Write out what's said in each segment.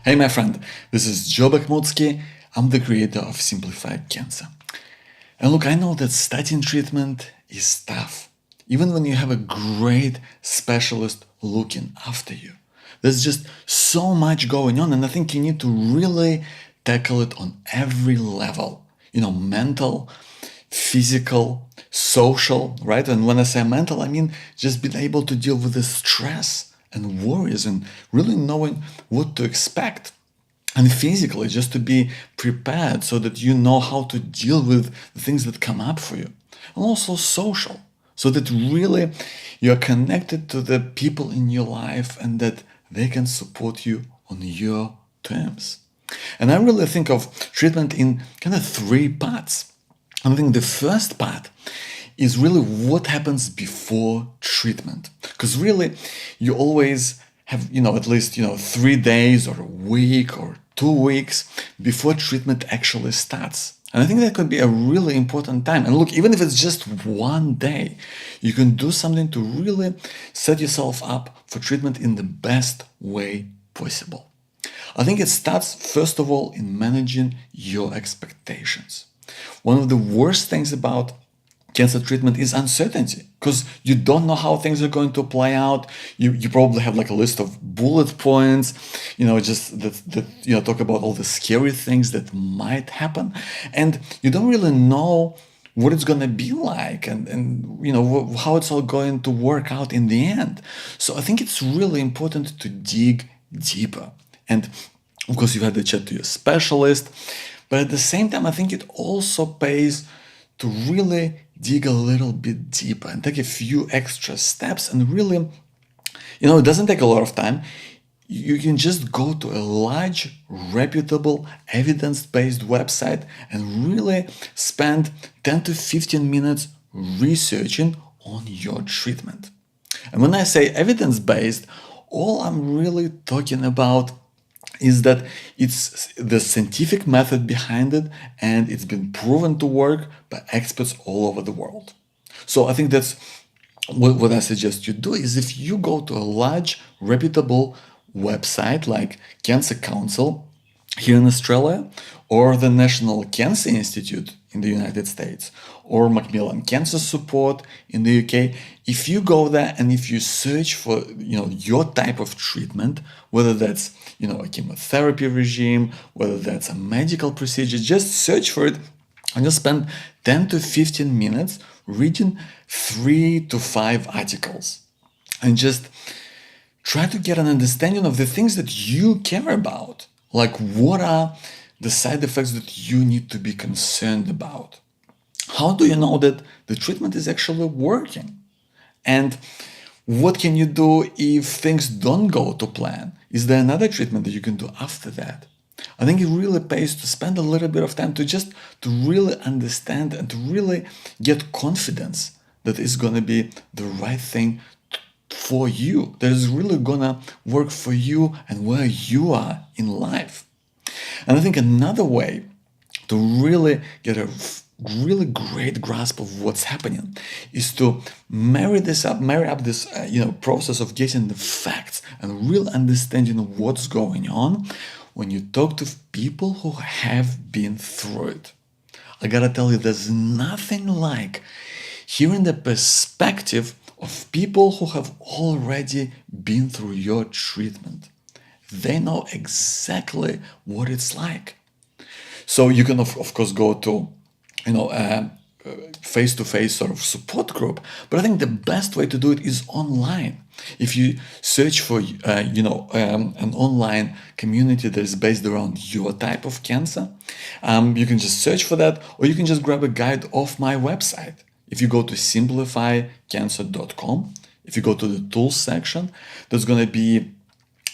Hey, my friend, this is Joe Bakhmutsky. I'm the creator of Simplified Cancer. And look, I know that starting treatment is tough, even when you have a great specialist looking after you. There's just so much going on, and I think you need to really tackle it on every level. Mental, physical, social, right? And when I say mental, I mean just being able to deal with the stress and worries and really knowing what to expect. And physically, just to be prepared so that you know how to deal with the things that come up for you. And also social, so that really you're connected to the people in your life and that they can support you on your terms. And I really think of treatment in kind of three parts. I think the first part is really what happens before treatment. Because really, you always have, at least, 3 days or a week or 2 weeks before treatment actually starts. And I think that could be a really important time. And look, even if it's just one day, you can do something to really set yourself up for treatment in the best way possible. I think it starts, first of all, in managing your expectations. One of the worst things about cancer treatment is uncertainty, because you don't know how things are going to play out. You probably have like a list of bullet points, just that talk about all the scary things that might happen, and you don't really know what it's going to be like and how it's all going to work out in the end. So I think it's really important to dig deeper. And of course, you've had to chat to your specialist, but at the same time, I think it also pays to really dig a little bit deeper and take a few extra steps and really, it doesn't take a lot of time. You can just go to a large, reputable, evidence-based website and really spend 10 to 15 minutes researching on your treatment. And when I say evidence-based, all I'm really talking about is that it's the scientific method behind it, and it's been proven to work by experts all over the world. So I think that's what I suggest you do is if you go to a large, reputable website like Cancer Council here in Australia, or the National Cancer Institute in the United States, or Macmillan Cancer Support in the UK, if you go there and if you search for your type of treatment, whether that's a chemotherapy regime, whether that's a medical procedure, just search for it and you'll spend 10 to 15 minutes reading 3 to 5 articles and just try to get an understanding of the things that you care about. Like, what are the side effects that you need to be concerned about? How do you know that the treatment is actually working? And what can you do if things don't go to plan? Is there another treatment that you can do after that? I think it really pays to spend a little bit of time to really understand and to really get confidence that it's going to be the right thing for you, that is really gonna work for you and where you are in life. And I think another way to really get a really great grasp of what's happening is to marry up this process of getting the facts and real understanding of what's going on when you talk to people who have been through it. I gotta tell you, there's nothing like hearing the perspective of people who have already been through your treatment. They know exactly what it's like. So you can of course go to face-to-face sort of support group, but I think the best way to do it is online. If you search for an online community that is based around your type of cancer, you can just search for that, or you can just grab a guide off my website. If you go to simplifycancer.com, if you go to the tools section, there's going to be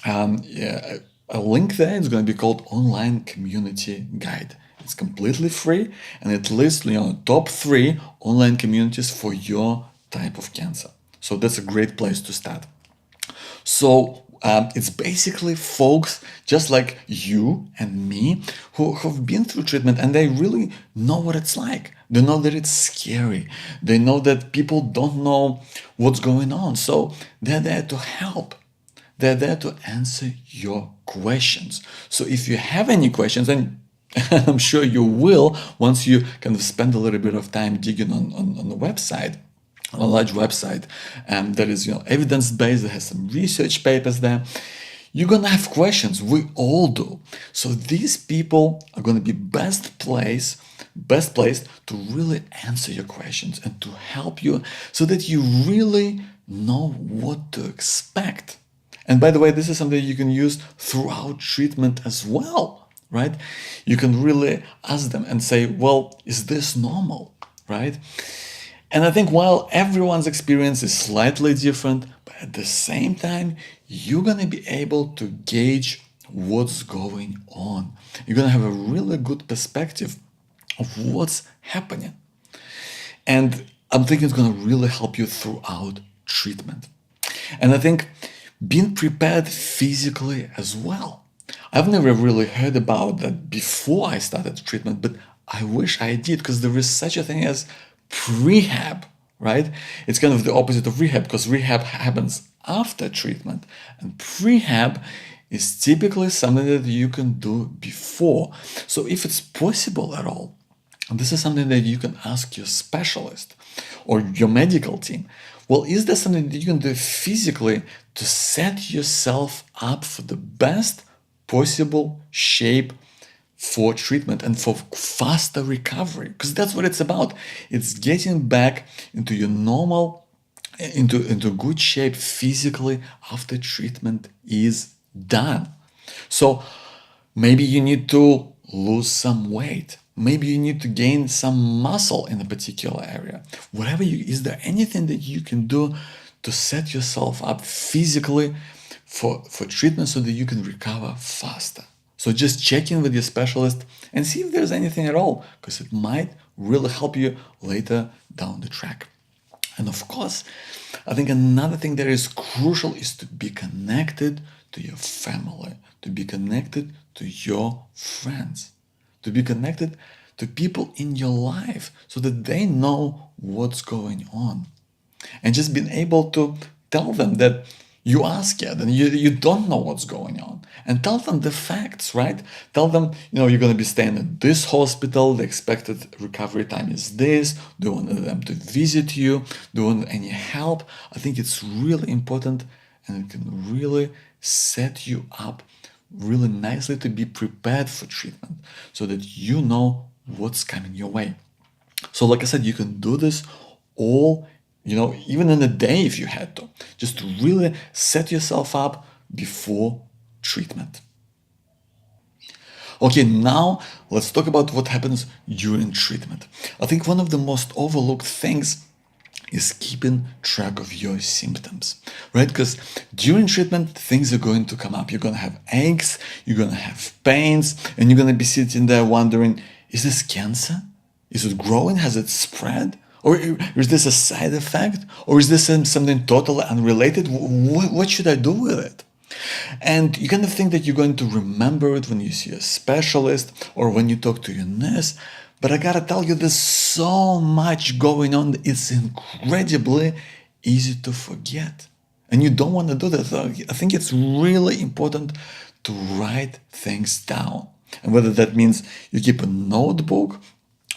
a link there. It's going to be called Online Community Guide. It's completely free, and it lists top 3 online communities for your type of cancer. So that's a great place to start. So it's basically folks just like you and me who've been through treatment, and they really know what it's like. They know that it's scary. They know that people don't know what's going on. So they're there to help. They're there to answer your questions. So if you have any questions, and I'm sure you will once you kind of spend a little bit of time digging on the website, a large website that is evidence-based, that has some research papers there, you're gonna have questions. We all do. So these people are gonna be best placed to really answer your questions and to help you so that you really know what to expect. And by the way, this is something you can use throughout treatment as well, right? You can really ask them and say, well, is this normal, right? And I think while everyone's experience is slightly different, but at the same time, you're going to be able to gauge what's going on. You're going to have a really good perspective of what's happening. And I'm thinking it's going to really help you throughout treatment. And I think being prepared physically as well. I've never really heard about that before I started treatment, but I wish I did, because there is such a thing as prehab, right? It's kind of the opposite of rehab, because rehab happens after treatment, and prehab is typically something that you can do before. So if it's possible at all, and this is something that you can ask your specialist or your medical team. Well, is there something that you can do physically to set yourself up for the best possible shape for treatment and for faster recovery? Because that's what it's about. It's getting back into your normal, into good shape physically after treatment is done. So maybe you need to lose some weight. Maybe you need to gain some muscle in a particular area. Is there anything that you can do to set yourself up physically for treatment so that you can recover faster? So just check in with your specialist and see if there's anything at all, because it might really help you later down the track. And of course, I think another thing that is crucial is to be connected to your family, to be connected to your friends, to be connected to people in your life so that they know what's going on. And just being able to tell them that you are scared and you don't know what's going on. And tell them the facts, right? Tell them, you're going to be staying at this hospital. The expected recovery time is this. Do you want them to visit you? Do you want any help? I think it's really important, and it can really set you up really nicely to be prepared for treatment so that you know what's coming your way. So like I said, you can do this all, even in a day if you had to, just to really set yourself up before treatment. Okay, now let's talk about what happens during treatment. I think one of the most overlooked things is keeping track of your symptoms, right? Because during treatment, things are going to come up. You're going to have aches, you're going to have pains, and you're going to be sitting there wondering, is this cancer? Is it growing? Has it spread? Or is this a side effect? Or is this something totally unrelated? What should I do with it? And you kind of think that you're going to remember it when you see a specialist or when you talk to your nurse. But I gotta tell you, there's so much going on. It's incredibly easy to forget. And you don't want to do that. I think it's really important to write things down. And whether that means you keep a notebook,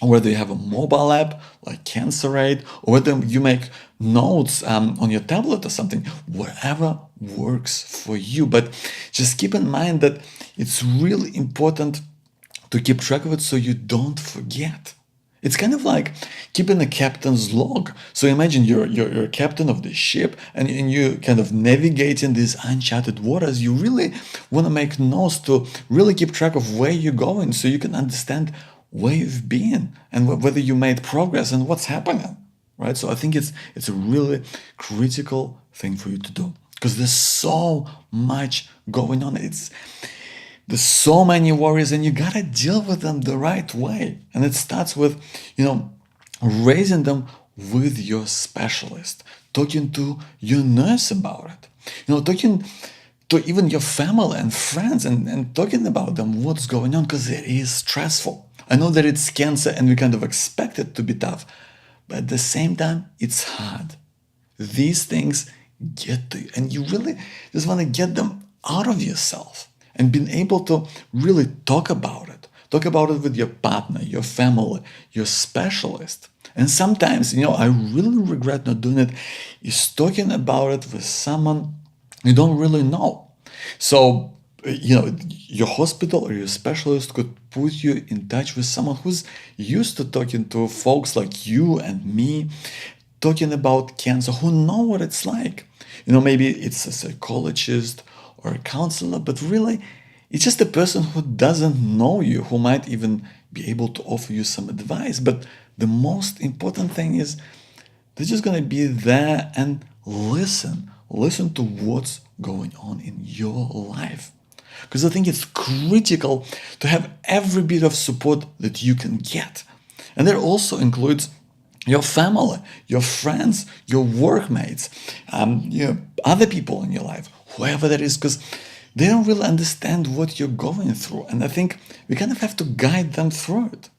or whether you have a mobile app like Cancerate, or whether you make notes on your tablet or something, whatever works for you. But just keep in mind that it's really important to keep track of it so you don't forget. It's kind of like keeping a captain's log. So imagine you're a captain of the ship and you kind of navigating these uncharted waters. You really want to make notes to really keep track of where you're going so you can understand where you've been and whether you made progress and what's happening, right? So I think it's a really critical thing for you to do because there's so much going on. There's so many worries and you gotta deal with them the right way. And it starts with, raising them with your specialist, talking to your nurse about it, talking to even your family and friends and talking about them, what's going on, because it is stressful. I know that it's cancer and we kind of expect it to be tough, but at the same time, it's hard. These things get to you. And you really just want to get them out of yourself and being able to really talk about it. Talk about it with your partner, your family, your specialist. And sometimes, I really regret not doing it, is talking about it with someone you don't really know. So, your hospital or your specialist could put you in touch with someone who's used to talking to folks like you and me, talking about cancer, who know what it's like. Maybe it's a psychologist or a counselor, but really, it's just a person who doesn't know you, who might even be able to offer you some advice. But the most important thing is they're just going to be there and listen. Listen to what's going on in your life. Because I think it's critical to have every bit of support that you can get. And that also includes your family, your friends, your workmates, other people in your life, whoever that is, because they don't really understand what you're going through. And I think we kind of have to guide them through it.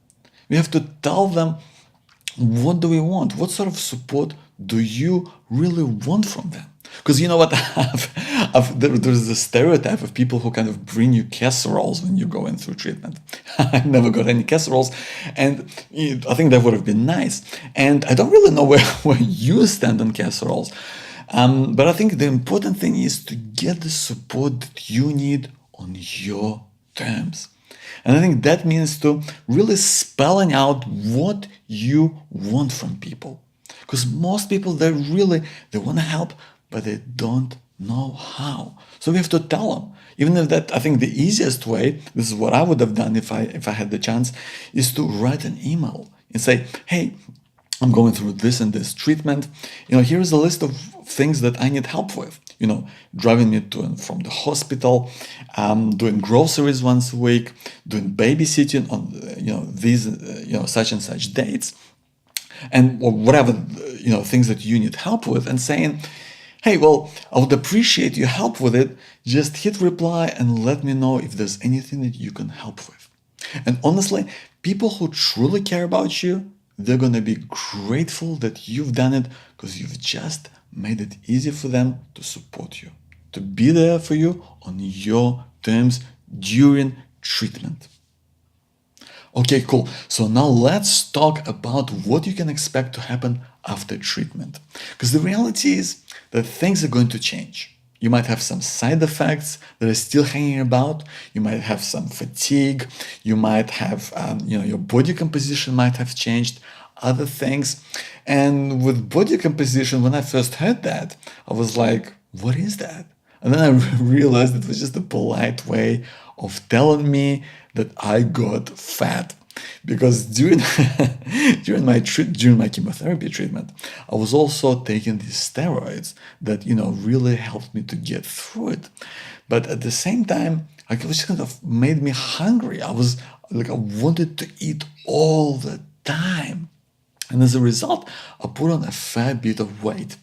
We have to tell them, what do we want? What sort of support do you really want from them? Because you know what, there's a stereotype of people who kind of bring you casseroles when you're going through treatment. I never got any casseroles, and I think that would have been nice. And I don't really know where you stand on casseroles, but I think the important thing is to get the support that you need on your terms. And I think that means to really spelling out what you want from people. Because most people, they want to help, but they don't know how. So we have to tell them. Even if that, I think the easiest way, this is what I would have done if I had the chance, is to write an email and say, hey, I'm going through this and this treatment. Here's a list of things that I need help with. Driving me to and from the hospital, doing groceries once a week, doing babysitting on, these, such and such dates, and or whatever, things that you need help with, and saying, hey, well, I would appreciate your help with it. Just hit reply and let me know if there's anything that you can help with. And honestly, people who truly care about you, they're going to be grateful that you've done it, because you've just made it easy for them to support you, to be there for you on your terms during treatment. Okay, cool. So now let's talk about what you can expect to happen after treatment. Because the reality is that things are going to change. You might have some side effects that are still hanging about. You might have some fatigue. You might have, your body composition might have changed, other things. And with body composition, when I first heard that, I was like, what is that? And then I realized it was just a polite way of telling me that I got fat. Because during during my chemotherapy treatment, I was also taking these steroids that really helped me to get through it. But at the same time, it was kind of made me hungry. I was like, I wanted to eat all the time, and as a result, I put on a fair bit of weight.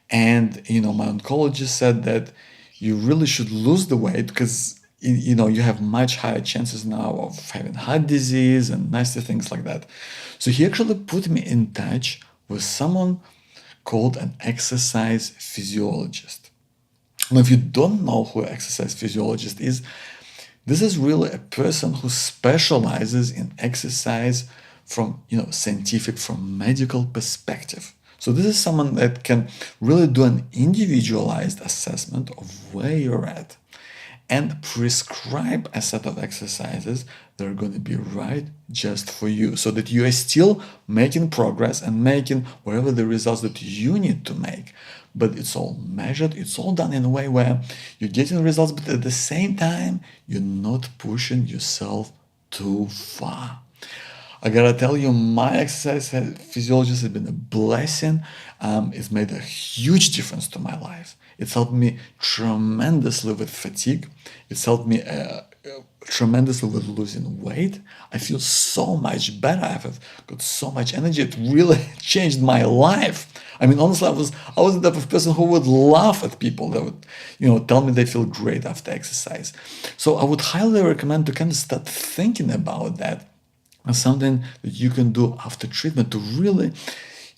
And my oncologist said that you really should lose the weight, because you have much higher chances now of having heart disease and nasty things like that. So he actually put me in touch with someone called an exercise physiologist. Now, if you don't know who an exercise physiologist is, this is really a person who specializes in exercise from, scientific, from medical perspective. So this is someone that can really do an individualized assessment of where you're at and prescribe a set of exercises that are going to be right just for you, so that you are still making progress and making whatever the results that you need to make. But it's all measured, it's all done in a way where you're getting results, but at the same time, you're not pushing yourself too far. I gotta tell you, my exercise physiologist has been a blessing. It's made a huge difference to my life. It's helped me tremendously with fatigue. It's helped me tremendously with losing weight. I feel so much better. I've got so much energy. It really changed my life. I mean, honestly, I was the type of person who would laugh at people that would, tell me they feel great after exercise. So I would highly recommend to kind of start thinking about that as something that you can do after treatment to really,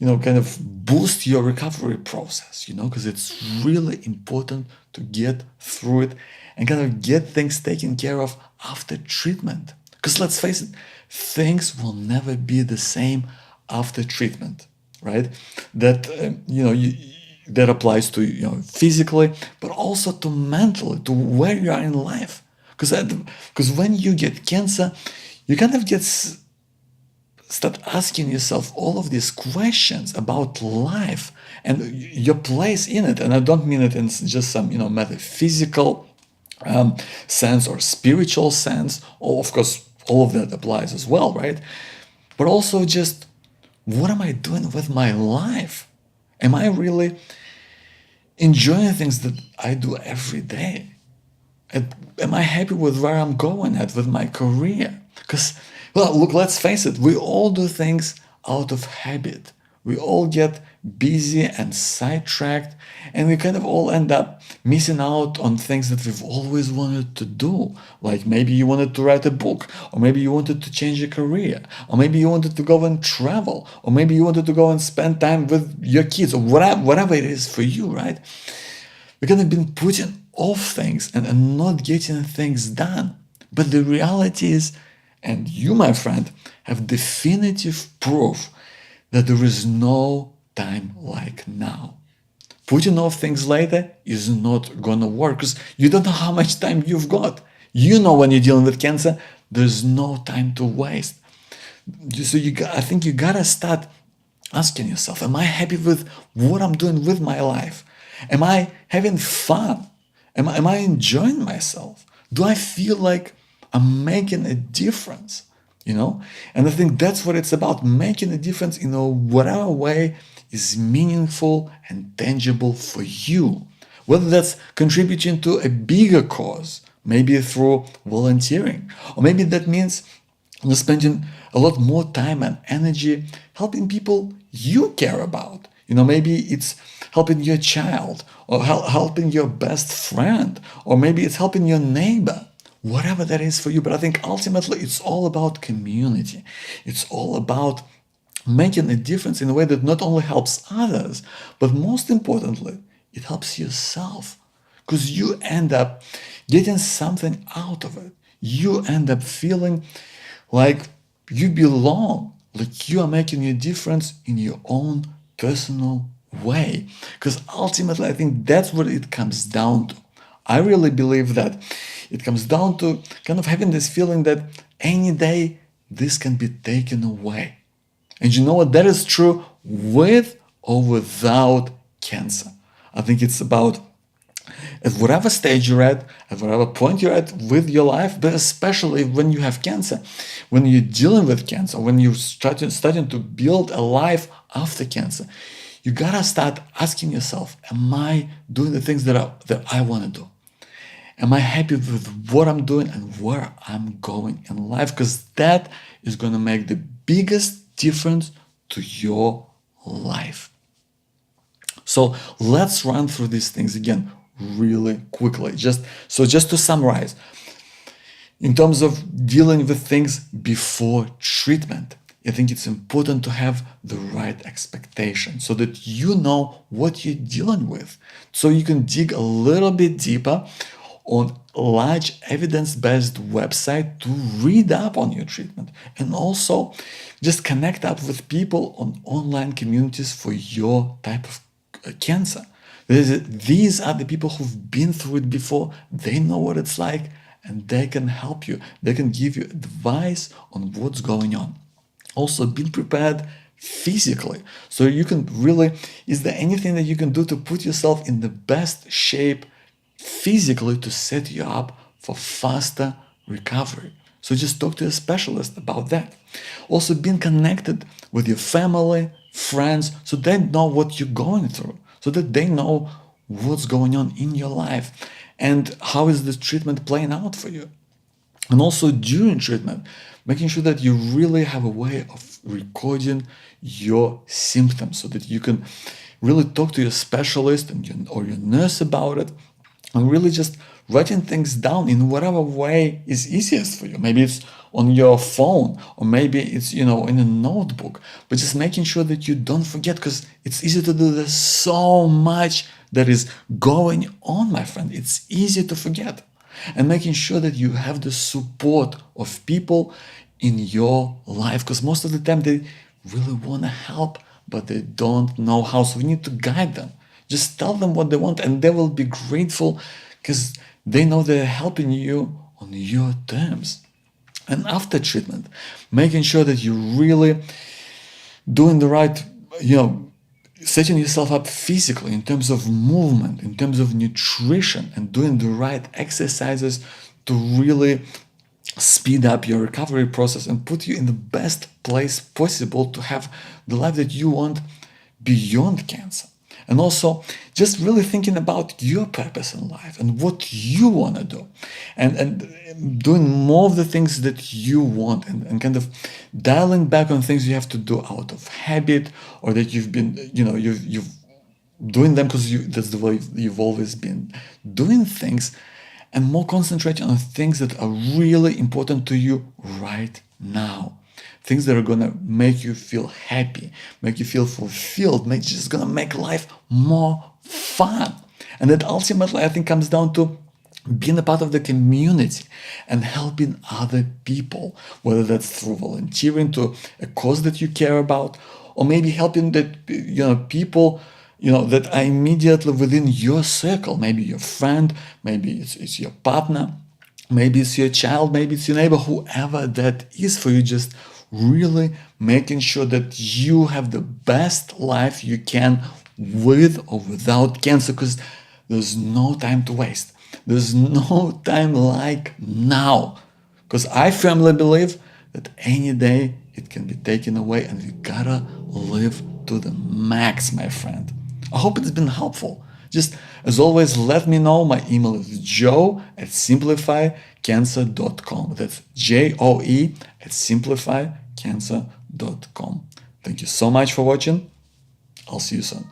kind of boost your recovery process, because it's really important to get through it and kind of get things taken care of after treatment. Because let's face it, things will never be the same after treatment, right? That, that applies to, physically, but also to mentally, to where you are in life. Because when you get cancer, you kind of start asking yourself all of these questions about life and your place in it. And I don't mean it in just some, metaphysical sense or spiritual sense. Or of course, all of that applies as well, right? But also just, what am I doing with my life? Am I really enjoying things that I do every day? Am I happy with where I'm going at with my career? Because, well, look, let's face it, we all do things out of habit. We all get busy and sidetracked, and we kind of all end up missing out on things that we've always wanted to do. Like maybe you wanted to write a book, or maybe you wanted to change your career, or maybe you wanted to go and travel, or maybe you wanted to go and spend time with your kids, or whatever it is for you, right? We kind of been putting off things and not getting things done. But the reality is, and you, my friend, have definitive proof that there is no time like now. Putting off things later is not gonna work because you don't know how much time you've got. You know, when you're dealing with cancer, there's no time to waste. So I think you gotta start asking yourself, am I happy with what I'm doing with my life? Am I having fun? Am I enjoying myself? Do I feel like I'm making a difference? And I think that's what it's about, making a difference in whatever way is meaningful and tangible for you. Whether that's contributing to a bigger cause, maybe through volunteering, or maybe that means spending a lot more time and energy helping people you care about. Maybe it's helping your child, or helping your best friend, or maybe it's helping your neighbor. Whatever that is for you. But I think ultimately it's all about community. It's all about making a difference in a way that not only helps others, but most importantly, it helps yourself. Because you end up getting something out of it. You end up feeling like you belong, like you are making a difference in your own personal way. Because ultimately, I think that's what it comes down to. I really believe that it comes down to kind of having this feeling that any day this can be taken away. And you know what? That is true with or without cancer. I think it's about at whatever stage you're at whatever point you're at with your life, but especially when you have cancer, when you're dealing with cancer, when you're starting to build a life after cancer, you gotta start asking yourself, am I doing the things that I want to do? Am I happy with what I'm doing and where I'm going in life? Because that is going to make the biggest difference to your life. So let's run through these things again really quickly. Just to summarize, in terms of dealing with things before treatment, I think it's important to have the right expectation so that you know what you're dealing with. So you can dig a little bit deeper on a large evidence-based website to read up on your treatment, and also just connect up with people on online communities for your type of cancer. These are the people who've been through it before. They know what it's like, and they can help you. They can give you advice on what's going on. Also, be prepared physically. So you can really, is there anything that you can do to put yourself in the best shape physically to set you up for faster recovery? So just talk to a specialist about that. Also, being connected with your family, friends, so they know what you're going through, so that they know what's going on in your life and how is this treatment playing out for you. And also during treatment, making sure that you really have a way of recording your symptoms so that you can really talk to your specialist or your nurse about it, and really just writing things down in whatever way is easiest for you. Maybe it's on your phone, or maybe it's, in a notebook, but just making sure that you don't forget, because it's easy to do. There's so much that is going on, my friend. It's easy to forget. And making sure that you have the support of people in your life, because most of the time they really want to help, but they don't know how. So we need to guide them. Just tell them what they want, and they will be grateful, because they know they're helping you on your terms. And after treatment, making sure that you really doing the right, setting yourself up physically in terms of movement, in terms of nutrition, and doing the right exercises to really speed up your recovery process and put you in the best place possible to have the life that you want beyond cancer. And also just really thinking about your purpose in life and what you want to do, and doing more of the things that you want, and kind of dialing back on things you have to do out of habit, or that you've been, you've doing them because that's the way you've always been doing things, and more concentrating on things that are really important to you right now. Things that are gonna make you feel happy, make you feel fulfilled, just gonna make life more fun. And that ultimately, I think, comes down to being a part of the community and helping other people, whether that's through volunteering to a cause that you care about, or maybe helping that people that are immediately within your circle. Maybe your friend, maybe it's your partner, maybe it's your child, maybe it's your neighbor, whoever that is for you. Just really making sure that you have the best life you can with or without cancer, because there's no time to waste. There's no time like now, because I firmly believe that any day it can be taken away, and we gotta live to the max, my friend. I hope it's been helpful. Just as always, let me know. My email is joe@simplifycancer.com. That's JOE@simplifycancer.com. Thank you so much for watching. I'll see you soon.